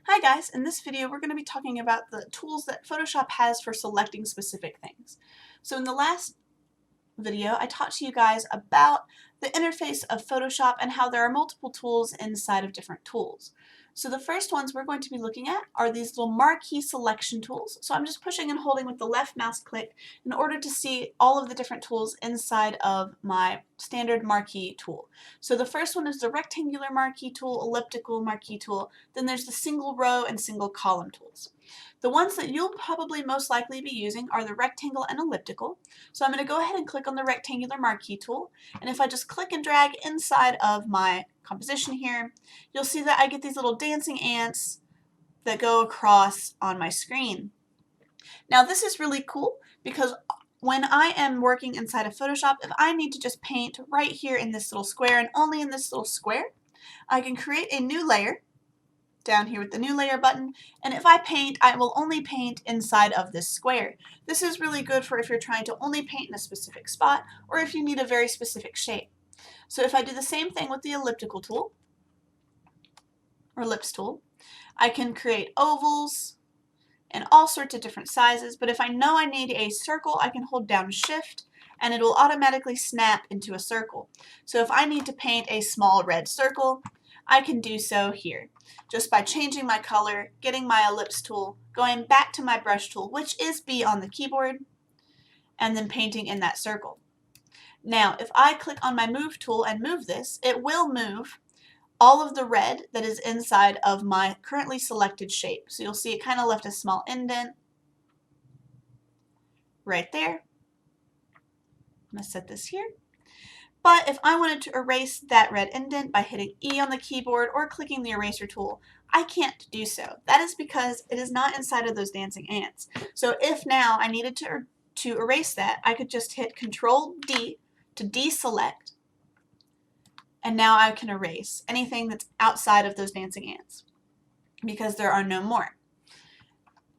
Hi guys, in this video we're going to be talking about the tools that Photoshop has for selecting specific things. So in the last video I talked to you guys about the interface of Photoshop and how there are multiple tools inside of different tools. So the first ones we're going to be looking at are these little marquee selection tools. So I'm just pushing and holding with the left mouse click in order to see all of the different tools inside of my standard marquee tool. So the first one is the rectangular marquee tool, elliptical marquee tool, then there's the single row and single column tools. The ones that you'll probably most likely be using are the rectangle and elliptical. So I'm going to go ahead and click on the rectangular marquee tool, and if I just click and drag inside of my composition here, you'll see that I get these little dancing ants that go across on my screen. Now this is really cool because when I am working inside of Photoshop, if I need to just paint right here in this little square and only in this little square, I can create a new layer down here with the new layer button, and if I paint, I will only paint inside of this square. This is really good for if you're trying to only paint in a specific spot or if you need a very specific shape. So if I do the same thing with the elliptical tool or ellipse tool, I can create ovals and all sorts of different sizes, but if I know I need a circle, I can hold down Shift and it will automatically snap into a circle. So if I need to paint a small red circle, I can do so here, just by changing my color, getting my ellipse tool, going back to my brush tool, which is B on the keyboard, and then painting in that circle. Now, if I click on my move tool and move this, it will move all of the red that is inside of my currently selected shape. So you'll see it kind of left a small indent right there. I'm going to set this here. But if I wanted to erase that red indent by hitting E on the keyboard or clicking the eraser tool, I can't do so. That is because it is not inside of those dancing ants. So if now I needed to erase that, I could just hit Control D to deselect, and now I can erase anything that's outside of those dancing ants because there are no more.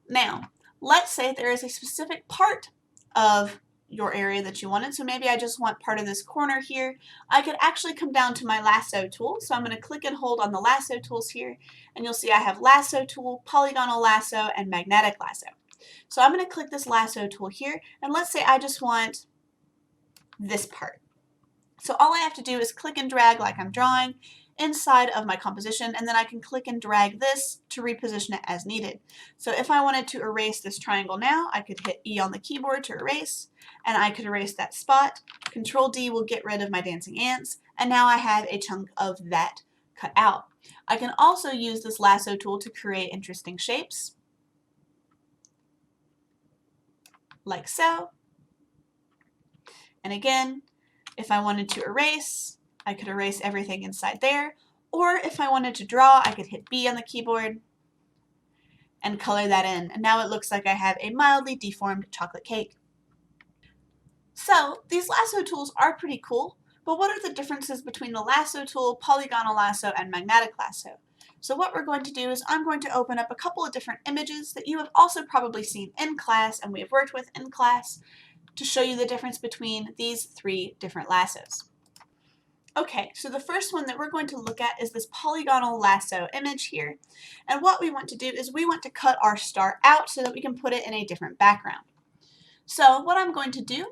Now, let's say there is a specific part of your area that you wanted. So maybe I just want part of this corner here. I could actually come down to my lasso tool. So I'm going to click and hold on the lasso tools here, and you'll see I have lasso tool, polygonal lasso, and magnetic lasso. So I'm going to click this lasso tool here, and let's say I just want this part. So all I have to do is click and drag like I'm drawing inside of my composition, and then I can click and drag this to reposition it as needed. So if I wanted to erase this triangle now, I could hit E on the keyboard to erase, and I could erase that spot. Control D will get rid of my dancing ants, and now I have a chunk of that cut out. I can also use this lasso tool to create interesting shapes, like so. And again, if I wanted to erase, I could erase everything inside there, or if I wanted to draw, I could hit B on the keyboard and color that in, and now it looks like I have a mildly deformed chocolate cake. So these lasso tools are pretty cool, but what are the differences between the lasso tool, polygonal lasso, and magnetic lasso? So what we're going to do is I'm going to open up a couple of different images that you have also probably seen in class and we have worked with in class to show you the difference between these three different lassos. Okay, so the first one that we're going to look at is this polygonal lasso image here. And what we want to do is we want to cut our star out so that we can put it in a different background. So what I'm going to do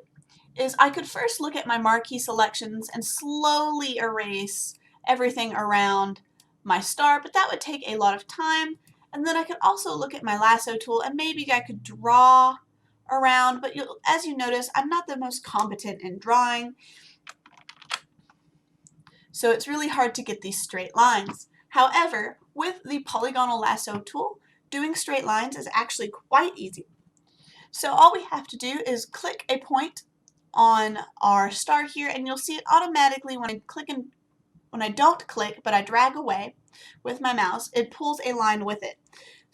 is I could first look at my marquee selections and slowly erase everything around my star, but that would take a lot of time. And then I could also look at my lasso tool and maybe I could draw around, but as you notice, I'm not the most competent in drawing. So it's really hard to get these straight lines. However, with the polygonal lasso tool, doing straight lines is actually quite easy. So all we have to do is click a point on our star here, and you'll see it automatically when I don't click, but I drag away with my mouse, it pulls a line with it.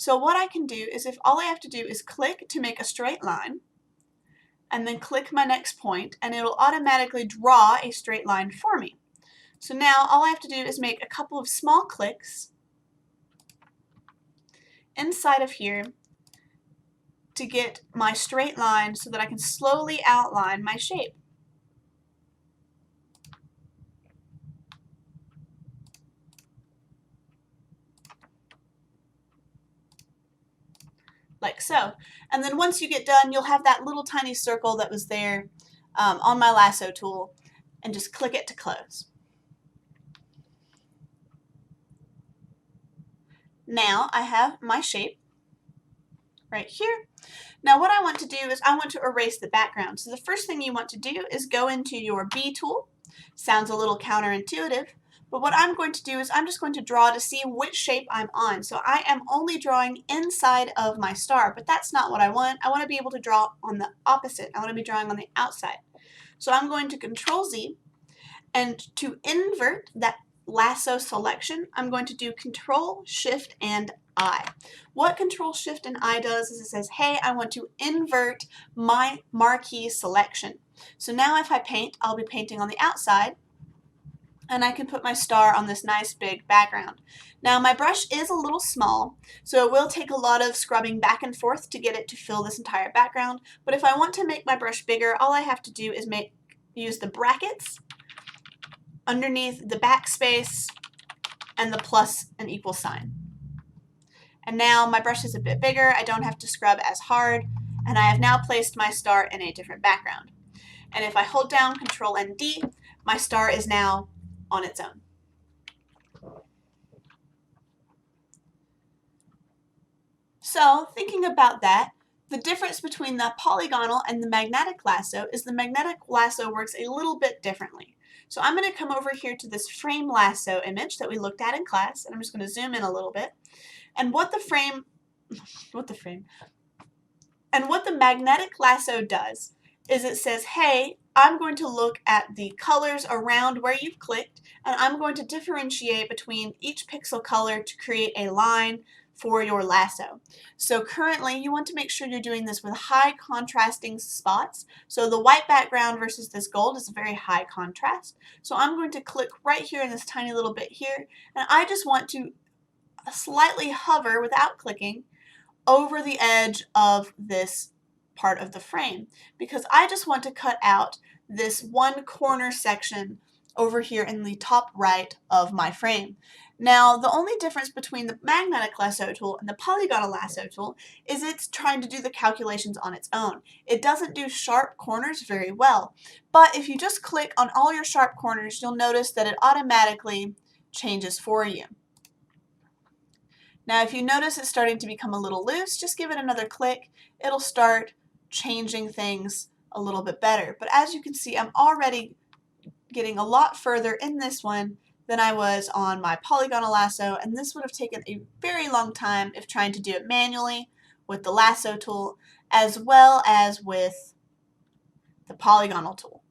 So what I can do is if all I have to do is click to make a straight line, and then click my next point, and it'll automatically draw a straight line for me. So now all I have to do is make a couple of small clicks inside of here to get my straight line so that I can slowly outline my shape. like so. And then once you get done, you'll have that little tiny circle that was there on my lasso tool, and just click it to close. Now I have my shape right here. Now what I want to do is I want to erase the background. So the first thing you want to do is go into your B tool. Sounds a little counterintuitive, but what I'm going to do is I'm just going to draw to see which shape I'm on. So I am only drawing inside of my star, but that's not what I want. I want to be able to draw on the opposite. I want to be drawing on the outside. So I'm going to Control Z, and to invert that lasso selection, I'm going to do Control, Shift, and I. What Control, Shift, and I does is it says, hey, I want to invert my marquee selection. So now if I paint, I'll be painting on the outside, and I can put my star on this nice big background. Now my brush is a little small, so it will take a lot of scrubbing back and forth to get it to fill this entire background, but if I want to make my brush bigger, all I have to do is use the brackets underneath the backspace and the plus and equal sign. And now my brush is a bit bigger, I don't have to scrub as hard, and I have now placed my star in a different background. And if I hold down Control and D, my star is now on its own. So thinking about that, the difference between the polygonal and the magnetic lasso is the magnetic lasso works a little bit differently. So I'm going to come over here to this frame lasso image that we looked at in class, and I'm just going to zoom in a little bit. And what the magnetic lasso does is it says, hey, I'm going to look at the colors around where you've clicked, and I'm going to differentiate between each pixel color to create a line for your lasso. So currently you want to make sure you're doing this with high contrasting spots. So the white background versus this gold is a very high contrast. So I'm going to click right here in this tiny little bit here, and I just want to slightly hover without clicking over the edge of this part of the frame, because I just want to cut out this one corner section over here in the top right of my frame. Now, the only difference between the magnetic lasso tool and the polygonal lasso tool is it's trying to do the calculations on its own. It doesn't do sharp corners very well, but if you just click on all your sharp corners, you'll notice that it automatically changes for you. Now, if you notice it's starting to become a little loose, just give it another click. It'll start changing things a little bit better. But as you can see, I'm already getting a lot further in this one than I was on my polygonal lasso, and this would have taken a very long time if trying to do it manually with the lasso tool as well as with the polygonal tool.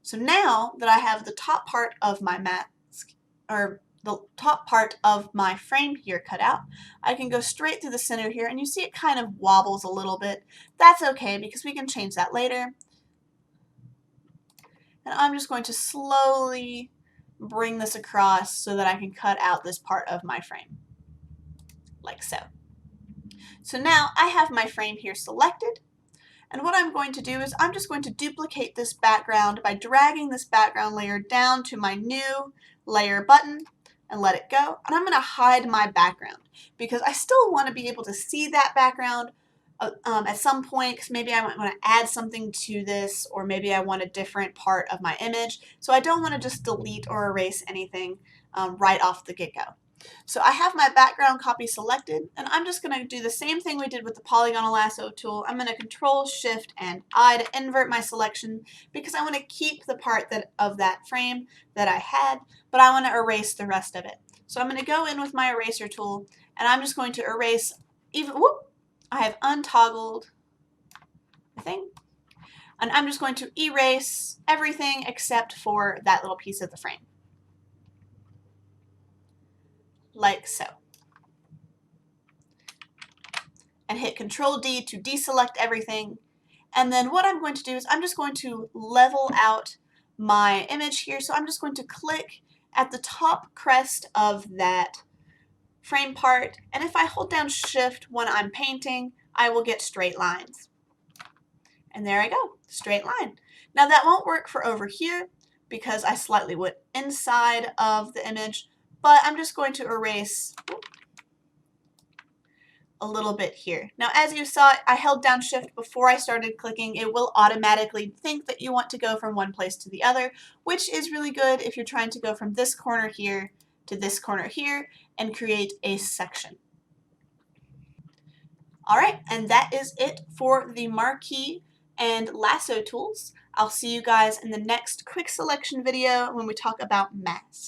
So now that I have the top part of my mask, or the top part of my frame here cut out, I can go straight through the center here, and you see it kind of wobbles a little bit. That's okay because we can change that later. And I'm just going to slowly bring this across so that I can cut out this part of my frame, like so. So now I have my frame here selected, and what I'm going to do is I'm just going to duplicate this background by dragging this background layer down to my new layer button and let it go. And I'm going to hide my background because I still want to be able to see that background at some point, because maybe I might want to add something to this, or maybe I want a different part of my image. So I don't want to just delete or erase anything right off the get-go. So I have my background copy selected, and I'm just going to do the same thing we did with the polygonal lasso tool. I'm going to Control, Shift, and I to invert my selection because I want to keep the part of that frame that I had, but I want to erase the rest of it. So I'm going to go in with my eraser tool, and I'm just going to erase I have untoggled the thing, and I'm just going to erase everything except for that little piece of the frame, like so. And hit Control D to deselect everything. And then what I'm going to do is I'm just going to level out my image here. So I'm just going to click at the top crest of that frame part, and if I hold down Shift when I'm painting, I will get straight lines. And there I go, straight line. Now that won't work for over here because I slightly went inside of the image, but I'm just going to erase a little bit here. Now, as you saw, I held down Shift before I started clicking. It will automatically think that you want to go from one place to the other, which is really good if you're trying to go from this corner here to this corner here and create a section. All right, and that is it for the Marquee and Lasso tools. I'll see you guys in the next quick selection video when we talk about masks.